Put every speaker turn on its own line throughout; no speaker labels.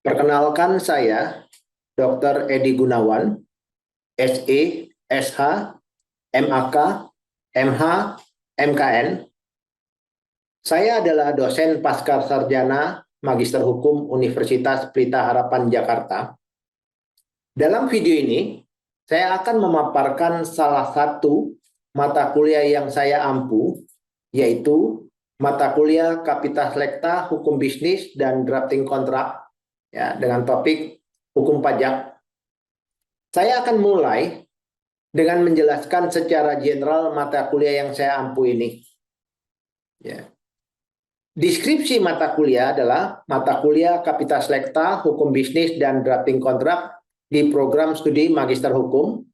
Perkenalkan saya Dr. Edi Gunawan, SE, SH, MAK, MH, MKN. Saya adalah dosen pasca sarjana Magister Hukum Universitas Pelita Harapan Jakarta. Dalam video ini, saya akan memaparkan salah satu mata kuliah yang saya ampu, yaitu mata kuliah Kapita Selekta Hukum Bisnis dan Drafting Kontrak, ya, dengan topik hukum pajak. Saya akan mulai dengan menjelaskan secara general mata kuliah yang saya ampu ini. Ya. Deskripsi mata kuliah adalah mata kuliah Kapita Selekta Hukum Bisnis dan Drafting Kontrak di program studi Magister Hukum,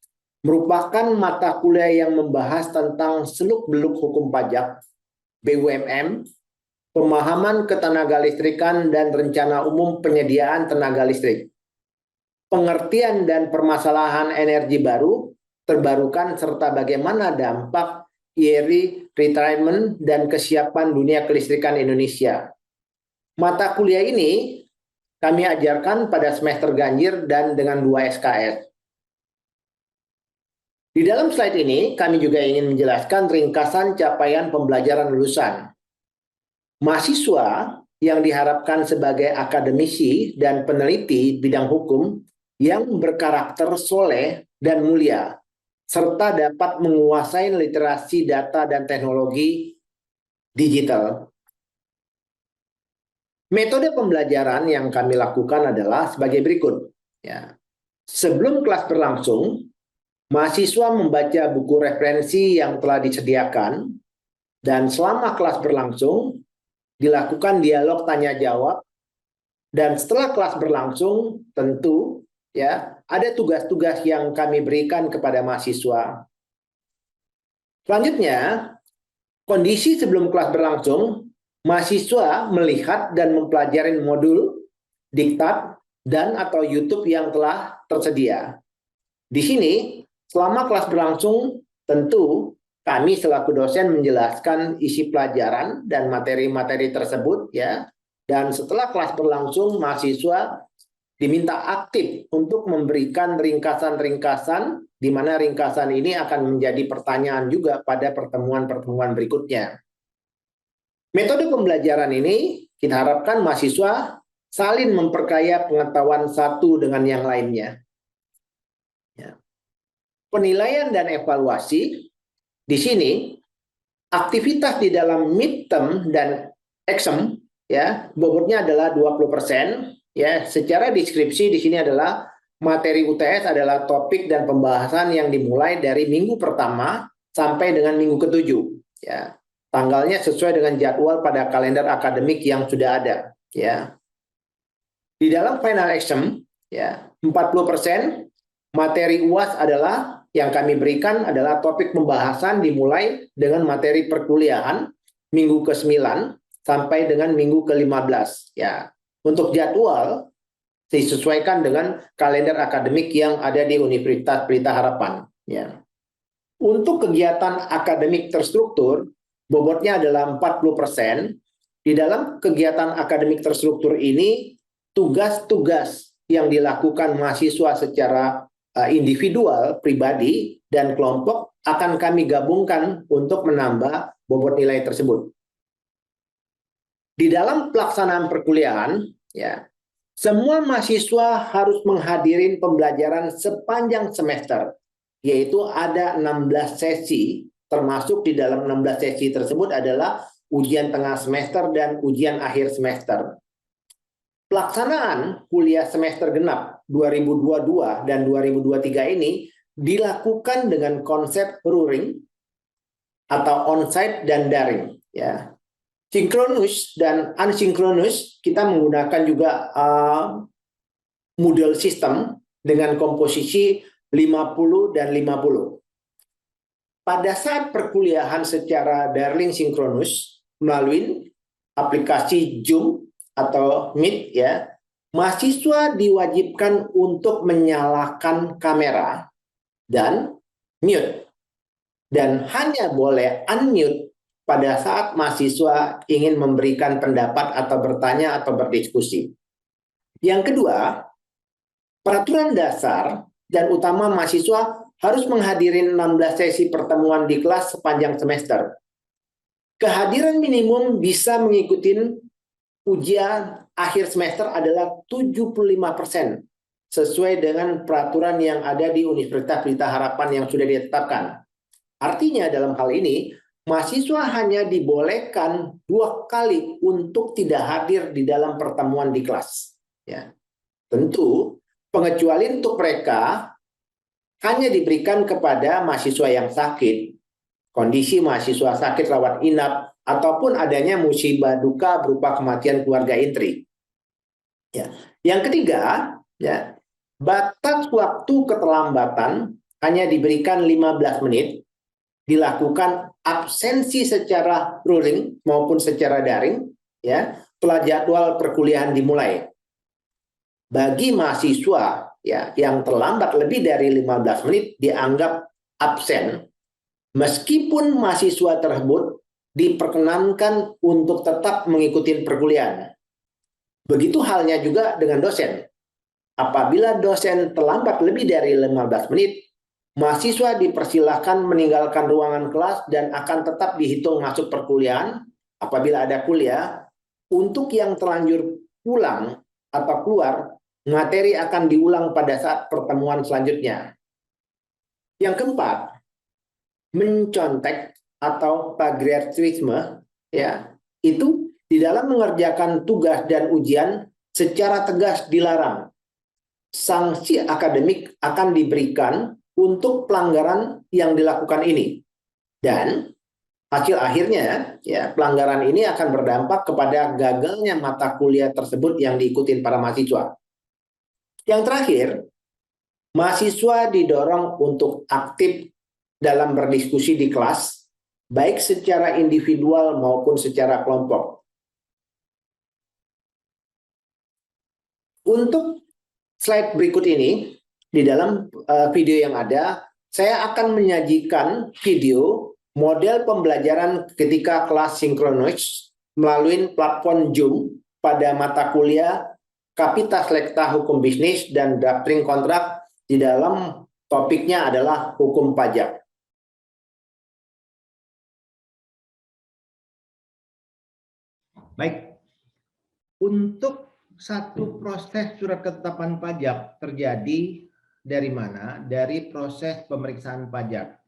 merupakan mata kuliah yang membahas tentang seluk-beluk hukum pajak, BUMN, pemahaman ketenaga listrikan dan rencana umum penyediaan tenaga listrik, pengertian dan permasalahan energi baru, terbarukan, serta bagaimana dampak IRI, retirement, dan kesiapan dunia kelistrikan Indonesia. Mata kuliah ini kami ajarkan pada semester ganjil dan dengan 2 SKS. Di dalam slide ini, kami juga ingin menjelaskan ringkasan capaian pembelajaran lulusan. Mahasiswa yang diharapkan sebagai akademisi dan peneliti bidang hukum yang berkarakter soleh dan mulia, serta dapat menguasai literasi data dan teknologi digital. Metode pembelajaran yang kami lakukan adalah sebagai berikut. Ya. Sebelum kelas berlangsung, mahasiswa membaca buku referensi yang telah disediakan, dan selama kelas berlangsung, dilakukan dialog tanya-jawab, dan setelah kelas berlangsung, tentu ya ada tugas-tugas yang kami berikan kepada mahasiswa. Selanjutnya, kondisi sebelum kelas berlangsung, mahasiswa melihat dan mempelajari modul, diktat, dan atau YouTube yang telah tersedia. Di sini, selama kelas berlangsung, tentu kami selaku dosen menjelaskan isi pelajaran dan materi-materi tersebut, ya. Dan setelah kelas berlangsung, mahasiswa diminta aktif untuk memberikan ringkasan-ringkasan, di mana ringkasan ini akan menjadi pertanyaan juga pada pertemuan-pertemuan berikutnya. Metode pembelajaran ini kita harapkan mahasiswa saling memperkaya pengetahuan satu dengan yang lainnya. Ya. Penilaian dan evaluasi, di sini aktivitas di dalam midterm dan exam, ya, bobotnya adalah 20%. Ya, secara deskripsi di sini adalah materi UTS adalah topik dan pembahasan yang dimulai dari minggu pertama sampai dengan minggu ke-7. Ya, tanggalnya sesuai dengan jadwal pada kalender akademik yang sudah ada. Ya, di dalam final exam, ya, 40% materi UAS adalah yang kami berikan adalah topik pembahasan dimulai dengan materi perkuliahan minggu ke-9 sampai dengan minggu ke-15. Ya. Untuk jadwal disesuaikan dengan kalender akademik yang ada di Universitas Pelita Harapan. Ya. Untuk kegiatan akademik terstruktur, bobotnya adalah 40%. Di dalam kegiatan akademik terstruktur ini, tugas-tugas yang dilakukan mahasiswa secara individual, pribadi, dan kelompok akan kami gabungkan untuk menambah bobot nilai tersebut. Di dalam pelaksanaan perkuliahan, ya, semua mahasiswa harus menghadiri pembelajaran sepanjang semester, yaitu ada 16 sesi, termasuk di dalam 16 sesi tersebut adalah ujian tengah semester dan ujian akhir semester. Pelaksanaan kuliah semester genap 2022 dan 2023 ini dilakukan dengan konsep luring atau onsite dan daring, ya. Sinkronus dan unsinkronus kita menggunakan juga model sistem dengan komposisi 50 dan 50. Pada saat perkuliahan secara daring sinkronus melalui aplikasi Zoom atau Meet, ya, mahasiswa diwajibkan untuk menyalakan kamera dan mute, dan hanya boleh unmute pada saat mahasiswa ingin memberikan pendapat atau bertanya atau berdiskusi. Yang kedua, peraturan dasar dan utama mahasiswa harus menghadiri 16 sesi pertemuan di kelas sepanjang semester. Kehadiran minimum bisa mengikuti ujian akhir semester adalah 75%, sesuai dengan peraturan yang ada di Universitas Pelita Harapan yang sudah ditetapkan. Artinya dalam hal ini, mahasiswa hanya dibolehkan 2 kali untuk tidak hadir di dalam pertemuan di kelas. Ya. Tentu, pengecualian untuk mereka hanya diberikan kepada mahasiswa yang sakit, kondisi mahasiswa sakit rawat inap, ataupun adanya musibah duka berupa kematian keluarga inti. Ya. Yang ketiga, ya, batas waktu keterlambatan hanya diberikan 15 menit, dilakukan absensi secara luring maupun secara daring, ya, setelah jadwal perkuliahan dimulai. Bagi mahasiswa ya yang terlambat lebih dari 15 menit dianggap absen, meskipun mahasiswa tersebut diperkenankan untuk tetap mengikuti perkuliahan. Begitu halnya juga dengan dosen. Apabila dosen terlambat lebih dari 15 menit, mahasiswa dipersilahkan meninggalkan ruangan kelas dan akan tetap dihitung masuk perkuliahan apabila ada kuliah. Untuk yang terlanjur pulang atau keluar, materi akan diulang pada saat pertemuan selanjutnya. Yang keempat, mencontek atau plagiarisme, ya, itu di dalam mengerjakan tugas dan ujian secara tegas dilarang. Sanksi akademik akan diberikan untuk pelanggaran yang dilakukan ini. Dan hasil akhirnya, ya, pelanggaran ini akan berdampak kepada gagalnya mata kuliah tersebut yang diikuti para mahasiswa. Yang terakhir, mahasiswa didorong untuk aktif dalam berdiskusi di kelas, baik secara individual maupun secara kelompok. Untuk slide berikut ini, di dalam video yang ada, saya akan menyajikan video model pembelajaran ketika kelas sinkronis melalui platform Zoom pada mata kuliah Kapita Selekta Hukum Bisnis dan Drafting Kontrak. Di dalam topiknya adalah hukum pajak.
Baik, untuk satu proses surat ketetapan pajak terjadi dari mana? Dari proses pemeriksaan pajak.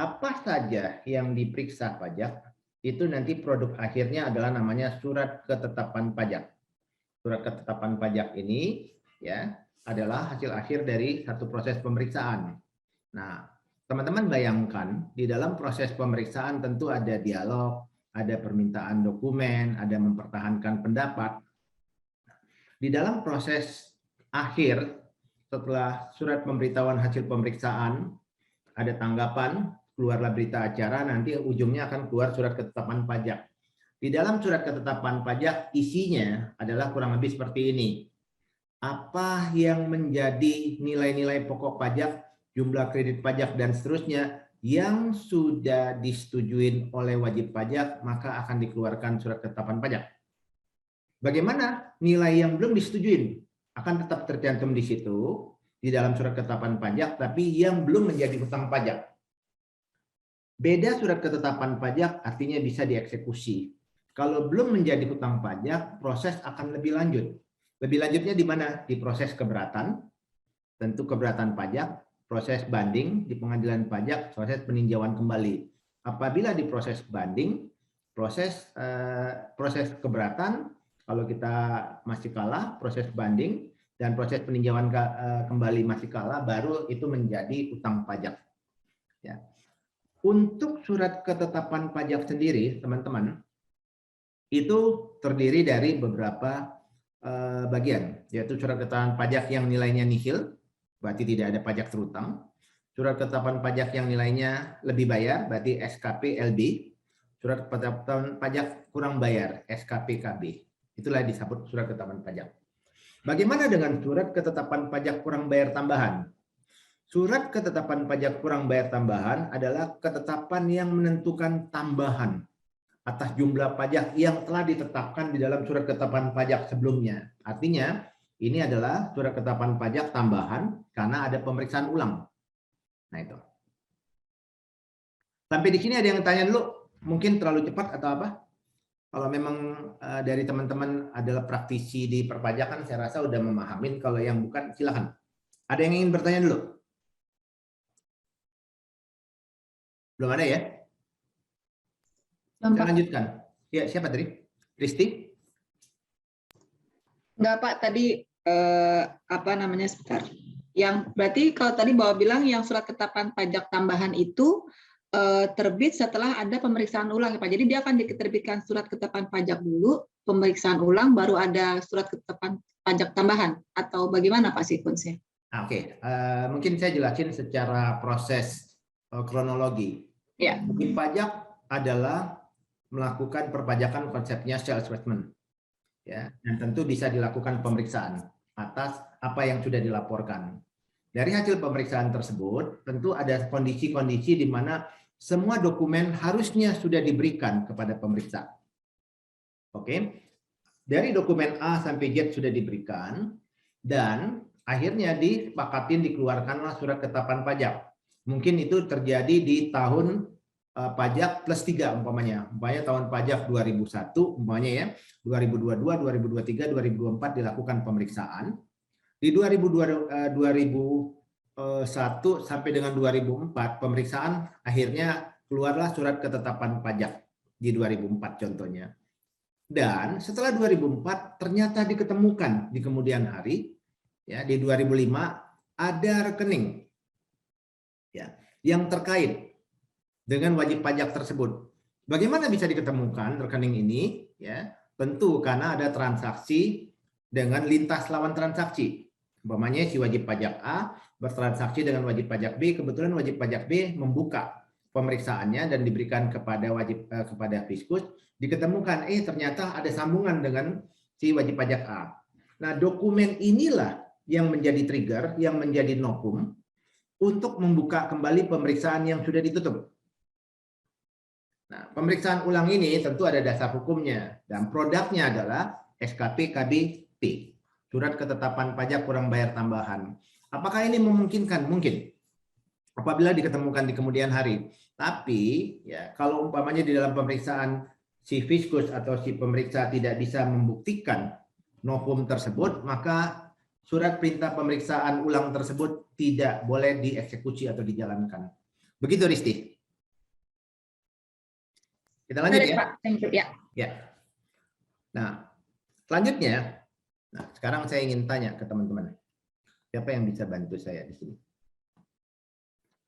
Apa saja yang diperiksa pajak, itu nanti produk akhirnya adalah namanya surat ketetapan pajak. Surat ketetapan pajak ini ya adalah hasil akhir dari satu proses pemeriksaan. Nah, teman-teman bayangkan di dalam proses pemeriksaan tentu ada dialog, ada permintaan dokumen, ada mempertahankan pendapat. Di dalam proses akhir setelah surat pemberitahuan hasil pemeriksaan, ada tanggapan, keluarlah berita acara, nanti ujungnya akan keluar surat ketetapan pajak. Di dalam surat ketetapan pajak isinya adalah kurang lebih seperti ini. Apa yang menjadi nilai-nilai pokok pajak, jumlah kredit pajak, dan seterusnya yang sudah disetujui oleh wajib pajak, maka akan dikeluarkan surat ketetapan pajak. Bagaimana nilai yang belum disetujui? Akan tetap tercantum di situ, di dalam surat ketetapan pajak, tapi yang belum menjadi hutang pajak. Beda surat ketetapan pajak artinya bisa dieksekusi. Kalau belum menjadi hutang pajak, proses akan lebih lanjut. Lebih lanjutnya di mana? Di proses keberatan, tentu keberatan pajak, proses banding di pengadilan pajak, proses peninjauan kembali. Apabila di proses banding, proses keberatan, kalau kita masih kalah, proses banding, dan proses peninjauan kembali masih kalah, baru itu menjadi hutang pajak. Ya. Untuk surat ketetapan pajak sendiri, teman-teman, itu terdiri dari beberapa bagian, yaitu surat ketetapan pajak yang nilainya nihil, berarti tidak ada pajak terutang. Surat ketetapan pajak yang nilainya lebih bayar, berarti SKP LB. Surat ketetapan pajak kurang bayar, SKP KB. Itulah disebut surat ketetapan pajak. Bagaimana dengan surat ketetapan pajak kurang bayar tambahan? Surat ketetapan pajak kurang bayar tambahan adalah ketetapan yang menentukan tambahan atas jumlah pajak yang telah ditetapkan di dalam surat ketetapan pajak sebelumnya. Artinya, Ini adalah surat ketetapan pajak tambahan karena ada pemeriksaan ulang. Nah itu. Sampai di sini ada yang tanya dulu, mungkin terlalu cepat atau apa? Kalau memang dari teman-teman adalah praktisi di perpajakan, saya rasa udah memahamin. Kalau yang bukan, silakan. Ada yang ingin bertanya dulu? Belum ada ya? Saya lanjutkan. Ya, siapa tadi? Risti?
Enggak, Pak. Tadi apa namanya, sebentar. Yang berarti kalau tadi Bapak bilang yang surat ketetapan pajak tambahan itu terbit setelah ada pemeriksaan ulang ya Pak. Jadi dia akan diterbitkan surat ketetapan pajak dulu, pemeriksaan ulang, baru ada surat ketetapan pajak tambahan, atau bagaimana Pak sekuensnya?
Oke, mungkin saya jelasin secara proses kronologi.
Ya.
Wajib pajak adalah melakukan perpajakan konsepnya self-assessment, ya, dan tentu bisa dilakukan pemeriksaan atas apa yang sudah dilaporkan. Dari hasil pemeriksaan tersebut, tentu ada kondisi-kondisi di mana semua dokumen harusnya sudah diberikan kepada pemeriksa. Oke, dari dokumen A sampai Z sudah diberikan, dan akhirnya disepakatin dikeluarkanlah surat ketetapan pajak. Mungkin itu terjadi di tahun pajak plus 3 umpamanya. Umpamanya tahun pajak 2001 umpamanya ya, 2022, 2023, 2024 dilakukan pemeriksaan. Di 2001 sampai dengan 2004 pemeriksaan, akhirnya keluarlah surat ketetapan pajak di 2004 contohnya. Dan setelah 2004 ternyata diketemukan di kemudian hari, ya, di 2005 ada rekening, ya, yang terkait dengan wajib pajak tersebut. Bagaimana bisa diketemukan rekening ini? Ya, tentu karena ada transaksi dengan lintas lawan transaksi. Umpamanya si wajib pajak A bertransaksi dengan wajib pajak B, kebetulan wajib pajak B membuka pemeriksaannya dan diberikan kepada kepada Fiskus, diketemukan ternyata ada sambungan dengan si wajib pajak A. Nah, dokumen inilah yang menjadi trigger, yang menjadi novum untuk membuka kembali pemeriksaan yang sudah ditutup. Nah, pemeriksaan ulang ini tentu ada dasar hukumnya dan produknya adalah SKP KBP, surat ketetapan pajak kurang bayar tambahan. Apakah ini memungkinkan? Mungkin. Apabila diketemukan di kemudian hari. Tapi ya kalau umpamanya di dalam pemeriksaan si Fiskus atau si pemeriksa tidak bisa membuktikan novum tersebut, maka surat perintah pemeriksaan ulang tersebut tidak boleh dieksekusi atau dijalankan. Begitu Risti. Kita lanjut ya.
Pak. Thank you. Ya.
Ya. Nah, selanjutnya, nah sekarang saya ingin tanya ke teman-teman. Siapa yang bisa bantu saya di sini?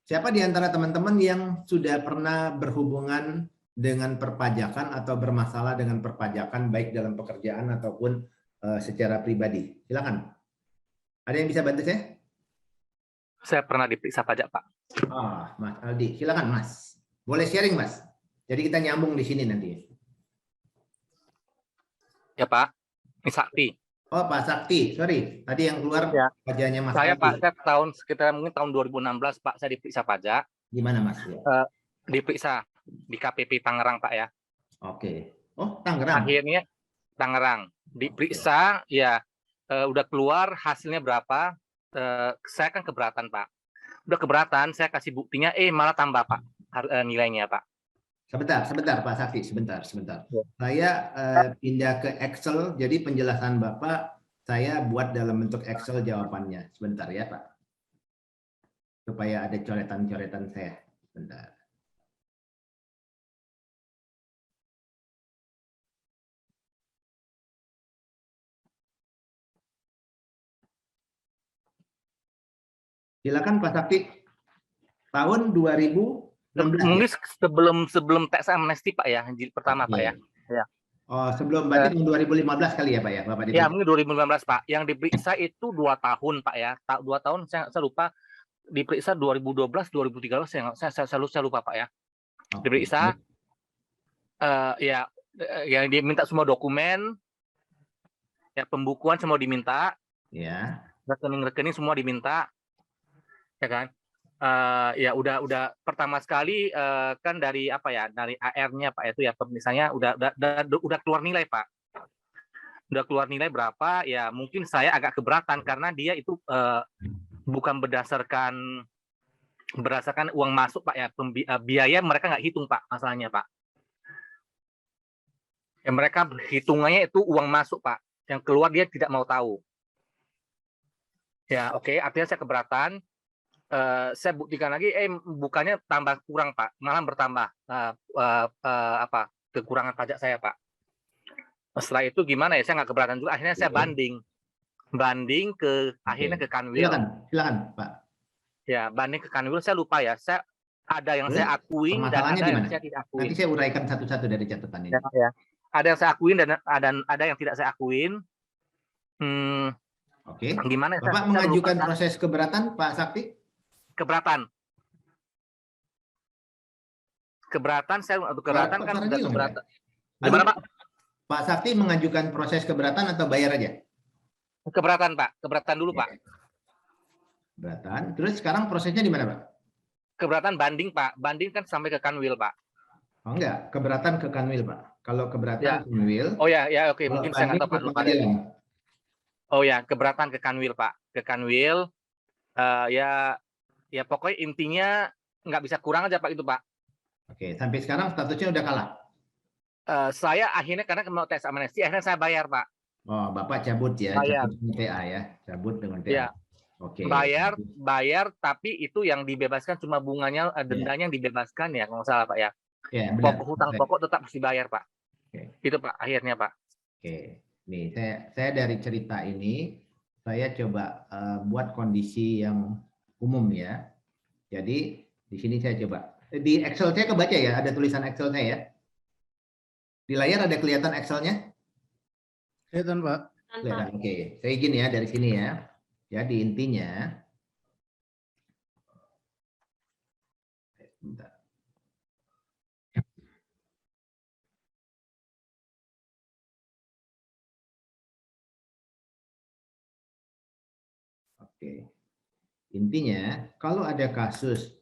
Siapa di antara teman-teman yang sudah pernah berhubungan dengan perpajakan atau bermasalah dengan perpajakan baik dalam pekerjaan ataupun secara pribadi? Silakan. Ada yang bisa bantu saya?
Saya pernah diperiksa pajak, Pak.
Mas Aldi, silakan Mas. Boleh sharing Mas. Jadi kita nyambung di sini nanti.
Ya Pak, ini Sakti.
Oh Pak Sakti, sorry. Tadi yang keluar
Ya.
wajahnya Mas
Saya
Aldi.
Pak, saya sekitar mungkin tahun 2016 Pak, saya diperiksa pajak.
Gimana Mas?
Diperiksa di KPP Tangerang Pak ya.
Oke. Oh Tangerang.
Akhirnya Tangerang diperiksa, ya udah keluar hasilnya berapa. Saya kan keberatan Pak. Udah keberatan, saya kasih buktinya, malah tambah Pak nilainya Pak.
Sebentar Pak Sakti, sebentar. Saya pindah ke Excel, jadi penjelasan Bapak saya buat dalam bentuk Excel jawabannya. Sebentar ya Pak. Supaya ada coretan-coretan saya. Sebentar. Silakan Pak Sakti. Tahun 2016.
Mungkin sebelum tax amnesty Pak ya, jilid pertama Pak ya. Ya.
Oh, sebelum berarti tahun 2015 kali ya Pak ya, Bapak diperiksa?
Ya, mungkin 2015 Pak. Yang diperiksa itu 2 tahun Pak ya. 2 tahun saya lupa. Diperiksa 2012, 2013 saya lupa Pak ya. Diperiksa ya yang diminta semua dokumen, ya pembukuan semua diminta.
Ya.
Rekening semua diminta. Ya kan? Ya udah pertama sekali kan dari apa ya, dari AR-nya Pak itu ya misalnya udah keluar nilai Pak. udah keluar nilai berapa, ya mungkin saya agak keberatan karena dia itu bukan berdasarkan uang masuk Pak ya, biaya mereka nggak hitung Pak, masalahnya Pak. Ya, mereka hitungannya itu uang masuk Pak, yang keluar dia tidak mau tahu. Ya oke, artinya saya keberatan. Saya buktikan lagi, bukannya tambah kurang Pak, malah bertambah kekurangan pajak saya Pak. Setelah itu gimana ya, saya nggak keberatan juga, akhirnya saya banding akhirnya ke Kanwil.
Silakan Pak.
Ya, banding ke Kanwil, saya lupa ya, ada yang saya akuin dan
Permasalahannya
ada
di
yang
mana?
saya tidak akuin.
Nanti saya uraikan satu-satu dari catatan ini.
Ya. Ada yang saya akuin dan ada yang tidak saya akuin.
Oke.
Gimana?
Bapak mengajukan proses keberatan, Pak Sakti?
Keberatan, saya keberatan kan sudah keberatan. Gimana Pak?
Pak Sakti mengajukan proses keberatan atau bayar aja?
Keberatan Pak, keberatan dulu Pak.
Keberatan. Terus sekarang prosesnya di mana Pak?
Keberatan banding Pak, banding kan sampai ke Kanwil Pak.
Oh enggak, keberatan ke Kanwil Pak. Kalau keberatan
Ya.
ke Kanwil.
Oh ya, oke, mungkin saya nggak tahu Pak. Lupa. Oh ya, keberatan ke Kanwil Pak, ke Kanwil. Ya pokoknya intinya nggak bisa kurang aja Pak itu Pak.
Oke, sampai sekarang statusnya udah kalah.
Saya akhirnya karena mau tes amnesti, akhirnya saya bayar Pak.
Oh, Bapak cabut ya,
bayar.
cabut dengan TA ya, cabut dengan TA.
Ya.
Oke.
Bayar, tapi itu yang dibebaskan cuma bunganya, dendanya yang dibebaskan ya, kalau nggak salah Pak ya.
Ya, benar.
Hutang pokok tetap mesti bayar Pak.
Oke.
Itu Pak, akhirnya Pak.
Oke, nih saya dari cerita ini saya coba buat kondisi yang umum ya. Jadi di sini saya coba di Excel saya kebaca ya, ada tulisan Excel saya ya. Di layar ada kelihatan Excelnya?
Kelihatan Pak.
Kelihatan. Oke, saya izin ya dari sini ya. Jadi intinya, bentar. Oke, intinya kalau ada kasus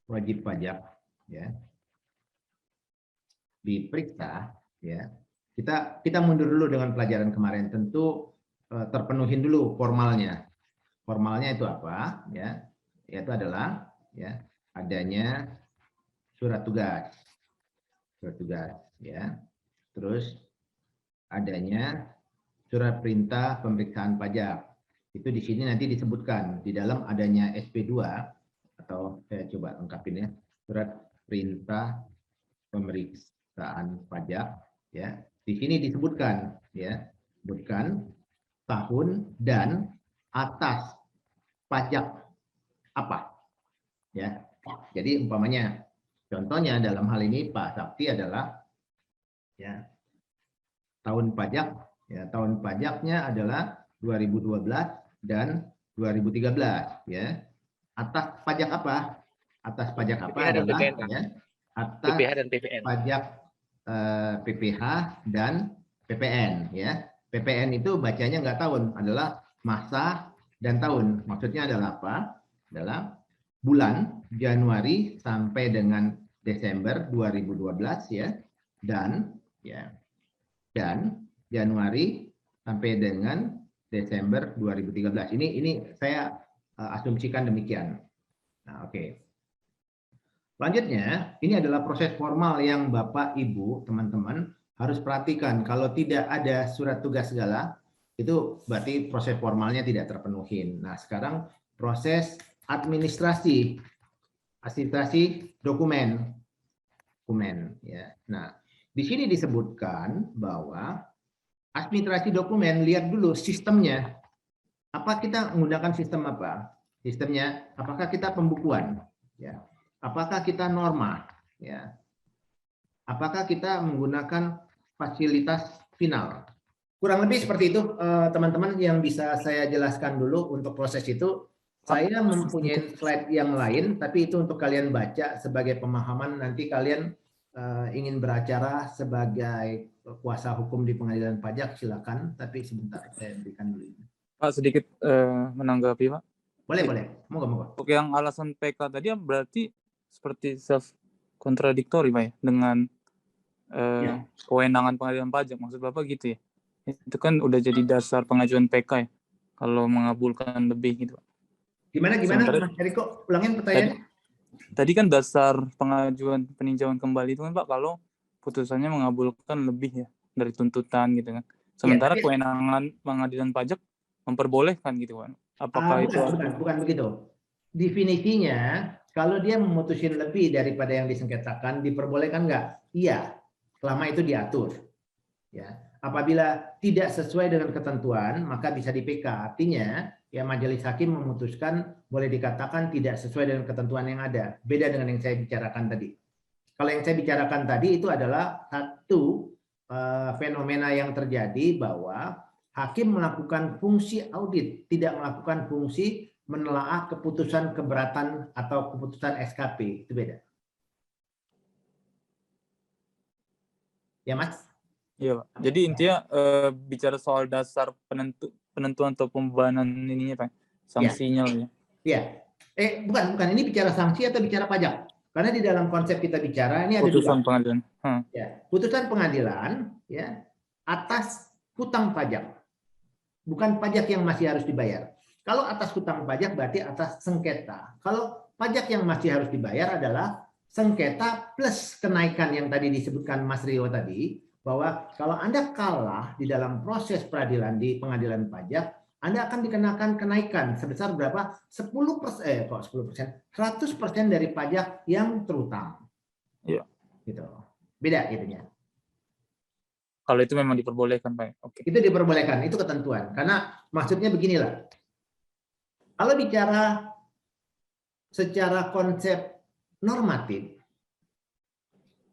wajib pajak ya diperiksa ya, kita mundur dulu dengan pelajaran kemarin, tentu terpenuhin dulu formalnya. Formalnya itu apa ya? Yaitu adalah ya adanya surat tugas ya, terus adanya surat perintah pemeriksaan pajak. Itu di sini nanti disebutkan di dalam adanya SP2 atau saya coba lengkapin ya, surat perintah pemeriksaan pajak ya. Di sini disebutkan ya, sebutkan tahun dan atas pajak apa ya. Jadi umpamanya contohnya dalam hal ini Pak Sakti adalah ya tahun pajak ya, tahun pajaknya adalah 2012 dan 2013 ya. Atas pajak apa? Atas pajak apa adalah ya, atas
PPH dan PPN.
pajak PPH dan PPN ya. PPN itu bacanya nggak tahun, adalah masa dan tahun. Maksudnya adalah apa? Adalah bulan Januari sampai dengan Desember 2012 ya, dan Januari sampai dengan Desember 2013. Ini saya asumsikan demikian. Nah, oke. Selanjutnya, ini adalah proses formal yang Bapak, Ibu, teman-teman harus perhatikan. Kalau tidak ada surat tugas segala, itu berarti proses formalnya tidak terpenuhi. Nah, sekarang proses administrasi dokumen ya. Nah, di sini disebutkan bahwa administrasi dokumen, lihat dulu sistemnya. Apa kita menggunakan sistem apa? Sistemnya, apakah kita pembukuan? Ya. Apakah kita norma? Ya. Apakah kita menggunakan fasilitas final? Kurang lebih seperti itu, teman-teman, yang bisa saya jelaskan dulu untuk proses itu. Saya mempunyai slide yang lain, tapi itu untuk kalian baca sebagai pemahaman. Nanti kalian ingin beracara sebagai kuasa hukum di pengadilan pajak, silakan. Tapi sebentar, saya berikan dulu.
Pak, sedikit menanggapi Pak.
Boleh. Moga-moga.
Oke, yang alasan PK tadi berarti seperti self kontradiktori Pak ya, dengan kewenangan pengadilan pajak. Maksud Bapak gitu ya? Itu kan udah jadi dasar pengajuan PK ya. Kalau mengabulkan lebih gitu, Pak.
Gimana
Sementara-
Mas Eriko? Ulangin pertanyaannya.
Tadi kan dasar pengajuan peninjauan kembali itu kan Pak kalau putusannya mengabulkan lebih ya dari tuntutan gitu kan. Sementara
tapi-
kewenangan pengadilan pajak memperbolehkan gitu kan. Apakah itu
bukan begitu. Definisinya kalau dia memutusin lebih daripada yang disengketakan diperbolehkan nggak? Iya, selama itu diatur. Ya, apabila tidak sesuai dengan ketentuan maka bisa di PK. Artinya ya majelis hakim memutuskan boleh dikatakan tidak sesuai dengan ketentuan yang ada. Beda dengan yang saya bicarakan tadi. Kalau yang saya bicarakan tadi itu adalah satu fenomena yang terjadi bahwa hakim melakukan fungsi audit, tidak melakukan fungsi menelaah keputusan keberatan atau keputusan SKP. Itu beda. Ya, Mas?
Iya, Pak. Jadi intinya bicara soal dasar penentuan atau pembebanan ininya, Pak. Sanksinya ya.
Iya. Bukan. Ini bicara sanksi atau bicara pajak? Karena di dalam konsep kita bicara ini ada
Putusan
dua.
pengadilan.
Ya, putusan pengadilan ya atas hutang pajak. Bukan pajak yang masih harus dibayar. Kalau atas hutang pajak berarti atas sengketa. Kalau pajak yang masih harus dibayar adalah sengketa plus kenaikan yang tadi disebutkan Mas Rio tadi, bahwa kalau Anda kalah di dalam proses peradilan di pengadilan pajak, Anda akan dikenakan kenaikan sebesar berapa? 10%, 100% dari pajak yang terutang.
Iya.
Gitu. Beda gitunya.
Kalau itu memang diperbolehkan, Pak. Oke.
Itu diperbolehkan, itu ketentuan. Karena maksudnya beginilah. Kalau bicara secara konsep normatif,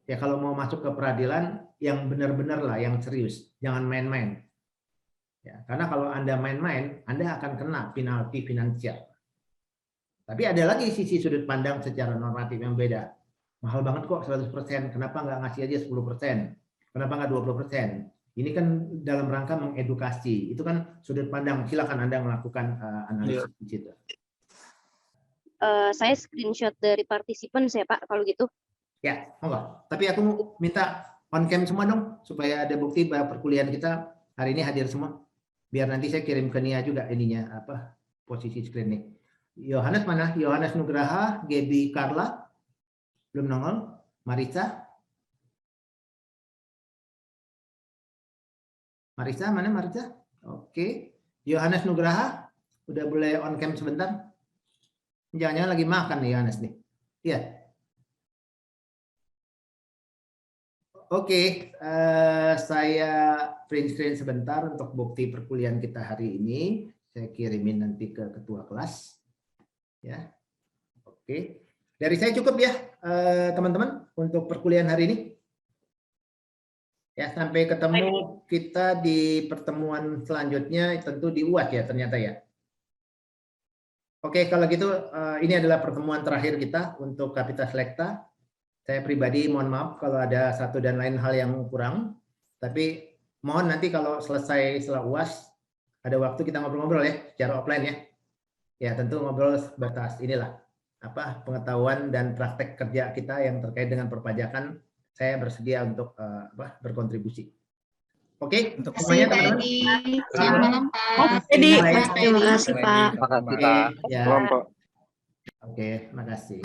ya kalau mau masuk ke peradilan yang benar-benar lah, yang serius, jangan main-main. Ya, karena kalau Anda main-main, Anda akan kena penalti finansial. Tapi ada lagi sisi sudut pandang secara normatif yang beda. Mahal banget kok 100%, kenapa nggak ngasih aja 10%? Kenapa nggak 20%? Ini kan dalam rangka mengedukasi. Itu kan sudut pandang. Silakan Anda melakukan analisis di situ.
Saya screenshot dari partisipan saya Pak kalau gitu.
Ya, monggo. Tapi aku minta on cam semua dong supaya ada bukti bahwa perkuliahan kita hari ini hadir semua. Biar nanti saya kirim ke Nia juga ininya apa posisi screen nih. Yohanes mana? Yohanes Nugraha, Gaby Carla. Belum nongol. Marisa. Marisa mana Marisa? Oke. Yohanes Nugraha udah boleh on cam sebentar. Jangan-jangan lagi makan nih Yohanes nih. Iya. Oke, saya print screen sebentar untuk bukti perkuliahan kita hari ini. Saya kirimin nanti ke ketua kelas. Ya. Oke. Dari saya cukup ya, teman-teman, untuk perkuliahan hari ini. Ya, sampai ketemu kita di pertemuan selanjutnya, tentu di UAS ya ternyata ya. Oke, kalau gitu ini adalah pertemuan terakhir kita untuk Kapita Selecta. Saya pribadi mohon maaf kalau ada satu dan lain hal yang kurang. Tapi mohon nanti kalau selesai setelah UAS, ada waktu kita ngobrol-ngobrol ya, secara offline ya. Ya tentu ngobrol sebatas inilah, apa pengetahuan dan praktek kerja kita yang terkait dengan perpajakan. Saya bersedia untuk berkontribusi. Oke, untuk semuanya teman-teman.
Selamat malam Pak.
Jadi
Baik.
terima kasih Pak.
Terima kasih,
Oke,
Pak.
ya.
Salam, Pak.
Oke, makasih.